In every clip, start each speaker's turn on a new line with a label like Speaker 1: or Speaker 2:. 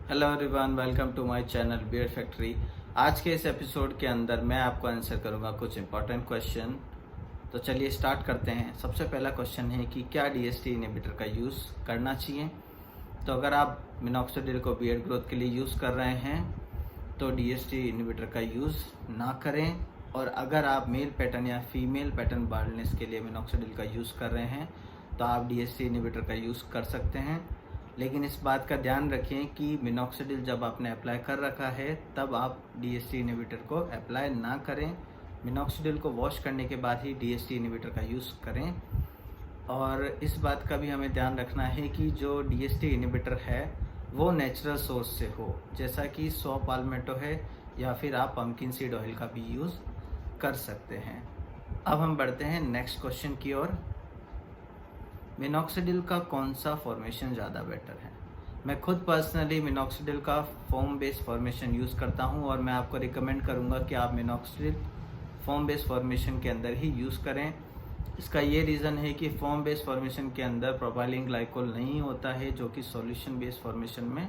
Speaker 1: Hello everyone, welcome to my channel beer factory. आज के इस एपिसोड के अंदर मैं आपको आंसर करूंगा कुछ इंपॉर्टेंट क्वेश्चन। तो चलिए स्टार्ट करते हैं। सबसे पहला क्वेश्चन है कि क्या डीएसटी इनहिबिटर का यूज़ करना चाहिए। तो अगर आप मिनॉक्सिडिल को बियर्ड ग्रोथ के लिए यूज़ कर रहे हैं तो डीएसटी इनहिबिटर का यूज़ ना करें। और अगर आप मेल पैटर्न या फीमेल पैटर्न बाल्डनेस के लिए मिनॉक्सिडिल का यूज़ कर रहे हैं तो आप डीएसटी इनहिबिटर का यूज़ कर सकते हैं। लेकिन इस बात का ध्यान रखें कि मिनॉक्सिडिल जब आपने अप्लाई कर रखा है तब आप डीएसटी इनहिबिटर को अप्लाई ना करें। मिनॉक्सिडिल को वॉश करने के बाद ही डीएसटी इनहिबिटर का यूज़ करें। और इस बात का भी हमें ध्यान रखना है कि जो डीएसटी इनहिबिटर है वो नेचुरल सोर्स से हो, जैसा कि सौ पाल्मेटो है या फिर आप पम्पकिन सीड ऑयल का भी यूज़ कर सकते हैं। अब हम बढ़ते हैं नेक्स्ट क्वेश्चन की ओर। मिनॉक्सिडिल का कौन सा फॉर्मेशन ज़्यादा बेटर है। मैं खुद पर्सनली मिनॉक्सिडिल का फोम बेस्ड फॉर्मेशन यूज़ करता हूं और मैं आपको रिकमेंड करूंगा कि आप मिनॉक्सिडिल फोम बेस्ड फॉर्मेशन के अंदर ही यूज़ करें। इसका ये रीज़न है कि फोम बेस्ड फॉर्मेशन के अंदर प्रोपाइलिन ग्लाइकोल नहीं होता है, जो कि सॉल्यूशन बेस्ड फॉर्मेशन में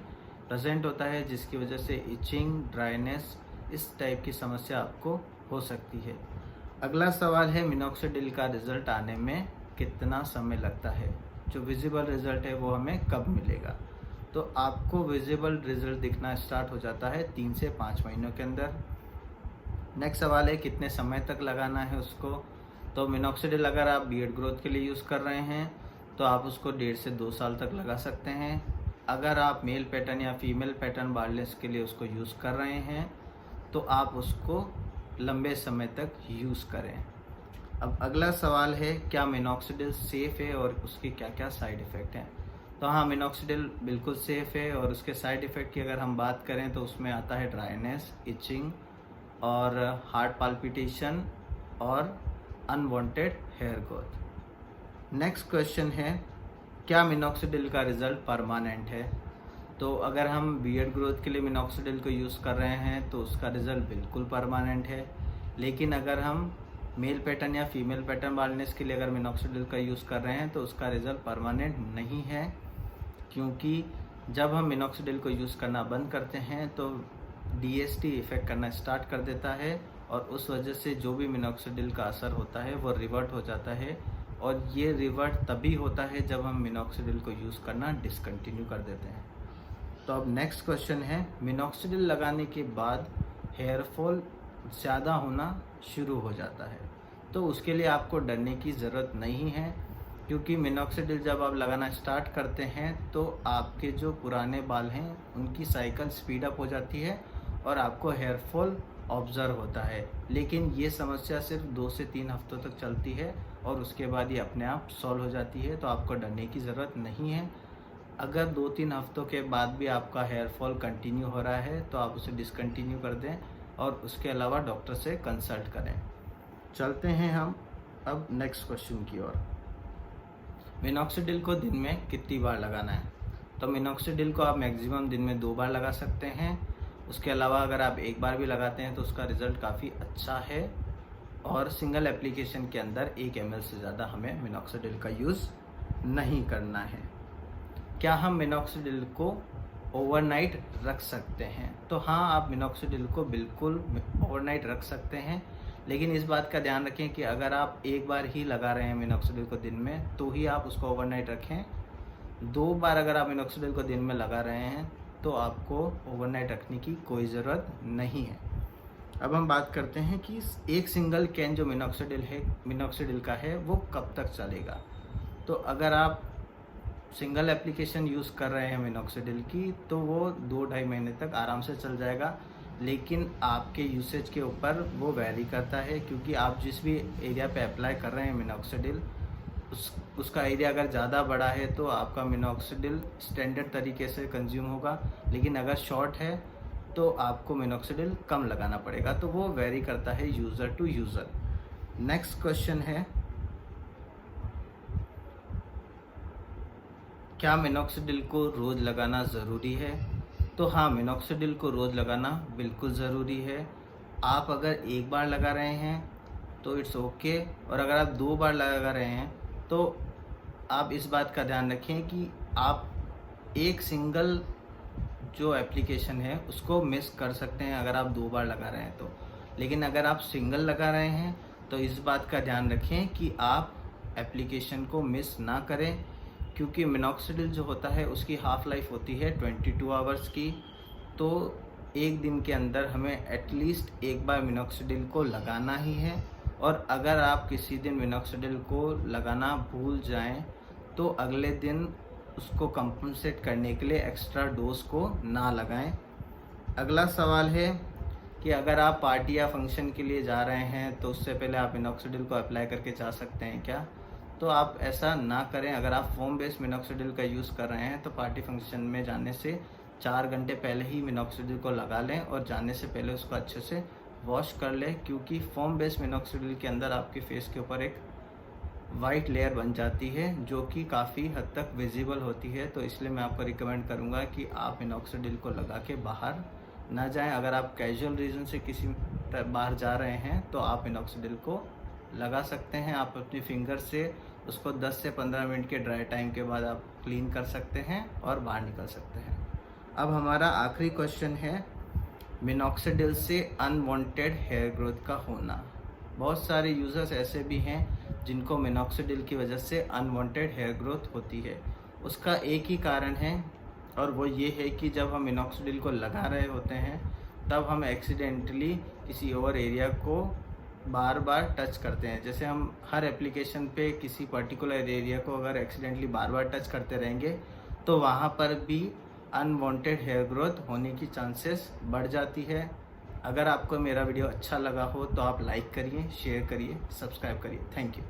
Speaker 1: प्रेजेंट होता है, जिसकी वजह से इचिंग, ड्राइनेस, इस टाइप की समस्या आपको हो सकती है। अगला सवाल है मिनॉक्सिडिल का रिजल्ट आने में कितना समय लगता है। जो विजिबल रिजल्ट है वो हमें कब मिलेगा। तो आपको विजिबल रिजल्ट दिखना स्टार्ट हो जाता है 3 से 5 महीनों के अंदर। नेक्स्ट सवाल है कितने समय तक लगाना है उसको। तो मिनॉक्सिडिल अगर आप बियर्ड ग्रोथ के लिए यूज़ कर रहे हैं तो आप उसको 1.5 से 2 साल तक लगा सकते हैं। अगर आप मेल पैटर्न या फीमेल पैटर्न बाल्डनेस के लिए उसको यूज़ कर रहे हैं तो आप उसको लंबे समय तक यूज़ करें। अब अगला सवाल है क्या मिनॉक्सिडिल सेफ़ है और उसके क्या क्या साइड इफ़ेक्ट हैं। तो हाँ, मिनॉक्सिडिल बिल्कुल सेफ़ है और उसके साइड इफ़ेक्ट की अगर हम बात करें तो उसमें आता है ड्राइनेस, इचिंग और हार्ट पाल्पिटेशन और unwanted hair growth. Next question है क्या मिनॉक्सिडिल का रिज़ल्ट परमानेंट है। तो अगर हम बियर्ड ग्रोथ के लिए मिनॉक्सिडिल को यूज़ कर रहे हैं तो उसका रिज़ल्ट बिल्कुल परमानेंट है। लेकिन अगर हम मेल पैटर्न या फीमेल पैटर्न बाल्डनेस के लिए अगर मिनॉक्सिडिल का यूज़ कर रहे हैं तो उसका रिज़ल्ट परमानेंट नहीं है, क्योंकि जब हम मिनॉक्सिडिल को यूज़ करना बंद करते हैं तो डीएसटी इफ़ेक्ट करना स्टार्ट कर देता है और उस वजह से जो भी मिनॉक्सिडिल का असर होता है वो रिवर्ट हो जाता है। और ये रिवर्ट तभी होता है जब हम मिनॉक्सिडिल को यूज़ करना डिसकंटिन्यू कर देते हैं। तो अब नेक्स्ट क्वेश्चन है मिनॉक्सिडिल लगाने के बाद हेयर फॉल ज़्यादा होना शुरू हो जाता है। तो उसके लिए आपको डरने की ज़रूरत नहीं है, क्योंकि मिनॉक्सिडिल जब आप लगाना स्टार्ट करते हैं तो आपके जो पुराने बाल हैं उनकी साइकिल स्पीड अप हो जाती है और आपको हेयर फॉल ऑब्ज़र्व होता है। लेकिन ये समस्या सिर्फ 2 से 3 हफ्तों तक चलती है और उसके बाद ये अपने आप सॉल्व हो जाती है। तो आपको डरने की ज़रूरत नहीं है। अगर 2-3 हफ्तों के बाद भी आपका हेयर फॉल कंटिन्यू हो रहा है तो आप उसे डिसकंटिन्यू कर दें और उसके अलावा डॉक्टर से कंसल्ट करें। चलते हैं हम अब नेक्स्ट क्वेश्चन की ओर। मिनॉक्सिडिल को दिन में कितनी बार लगाना है। तो मिनॉक्सिडिल को आप मैक्सिमम दिन में 2 बार लगा सकते हैं। उसके अलावा अगर आप 1 बार भी लगाते हैं तो उसका रिज़ल्ट काफ़ी अच्छा है और सिंगल एप्लीकेशन के अंदर 1 ml से ज़्यादा हमें मिनॉक्सिडिल का यूज़ नहीं करना है। क्या हम मिनॉक्सिडिल को ओवरनाइट रख सकते हैं। तो हाँ, आप मिनॉक्सिडिल को बिल्कुल ओवरनाइट रख सकते हैं, लेकिन इस बात का ध्यान रखें कि अगर आप 1 बार ही लगा रहे हैं मिनॉक्सिडिल को दिन में तो ही आप उसको ओवरनाइट रखें। 2 बार अगर आप मिनॉक्सिडिल को दिन में लगा रहे हैं तो आपको ओवरनाइट रखने की कोई ज़रूरत नहीं है। अब हम बात करते हैं कि एक सिंगल कैन जो मिनॉक्सिडिल का है वो कब तक चलेगा। तो अगर आप सिंगल एप्लीकेशन यूज़ कर रहे हैं मिनॉक्सिडिल की तो वो 2-2.5 महीने तक आराम से चल जाएगा। लेकिन आपके यूसेज के ऊपर वो वैरी करता है, क्योंकि आप जिस भी एरिया पे अप्लाई कर रहे हैं मिनॉक्सिडिल उसका एरिया अगर ज़्यादा बड़ा है तो आपका मिनॉक्सिडिल स्टैंडर्ड तरीके से कंज्यूम होगा। लेकिन अगर शॉर्ट है तो आपको मिनॉक्सिडिल कम लगाना पड़ेगा। तो वो वैरी करता है user to user. Next question है क्या मिनॉक्सिडिल को रोज़ लगाना ज़रूरी है। तो हाँ, मिनॉक्सिडिल को रोज़ लगाना बिल्कुल ज़रूरी है। आप अगर 1 बार लगा रहे हैं तो इट्स ओके, और अगर आप 2 बार लगा रहे हैं तो आप इस बात का ध्यान रखें कि आप एक सिंगल जो एप्लीकेशन है उसको मिस कर सकते हैं अगर आप 2 बार लगा रहे हैं तो। लेकिन अगर आप सिंगल लगा रहे हैं तो इस बात का ध्यान रखें कि आप एप्लीकेशन को मिस ना करें, क्योंकि मिनॉक्सिडिल जो होता है उसकी हाफ लाइफ होती है 22 आवर्स की। तो एक दिन के अंदर हमें एटलीस्ट एक बार मिनॉक्सिडिल को लगाना ही है। और अगर आप किसी दिन मिनॉक्सिडिल को लगाना भूल जाएं तो अगले दिन उसको कंपनसेट करने के लिए एक्स्ट्रा डोज को ना लगाएं। अगला सवाल है कि अगर आप पार्टी या फंक्शन के लिए जा रहे हैं तो उससे पहले आप मिनॉक्सिडिल को अप्लाई करके जा सकते हैं क्या? तो आप ऐसा ना करें। अगर आप फोम बेस्ड मिनॉक्सिडिल का यूज़ कर रहे हैं तो पार्टी फंक्शन में जाने से 4 घंटे पहले ही मिनॉक्सिडिल को लगा लें और जाने से पहले उसको अच्छे से वॉश कर लें, क्योंकि फोम बेस्ड मिनॉक्सिडिल के अंदर आपके फेस के ऊपर एक वाइट लेयर बन जाती है जो कि काफ़ी हद तक विजिबल होती है। तो इसलिए मैं आपको रिकमेंड करूँगा कि आप मिनॉक्सिडिल को लगा के बाहर ना जाएं। अगर आप कैजुअल रीज़न से किसी बाहर जा रहे हैं तो आप मिनॉक्सिडिल को लगा सकते हैं। आप अपनी फिंगर से उसको 10 से 15 मिनट के ड्राई टाइम के बाद आप क्लीन कर सकते हैं और बाहर निकल सकते हैं। अब हमारा आखिरी क्वेश्चन है मिनॉक्सिडिल से अनवांटेड हेयर ग्रोथ का होना। बहुत सारे यूज़र्स ऐसे भी हैं जिनको मिनॉक्सिडिल की वजह से अनवांटेड हेयर ग्रोथ होती है। उसका एक ही कारण है और वो ये है कि जब हम मिनॉक्सिडिल को लगा रहे होते हैं तब हम एक्सीडेंटली किसी और एरिया को बार बार टच करते हैं। जैसे हम हर एप्लीकेशन पे किसी पर्टिकुलर एरिया को अगर एक्सीडेंटली बार बार टच करते रहेंगे तो वहाँ पर भी अनवांटेड हेयर ग्रोथ होने की चांसेस बढ़ जाती है। अगर आपको मेरा वीडियो अच्छा लगा हो तो आप लाइक करिए, शेयर करिए, सब्सक्राइब करिए। Thank you.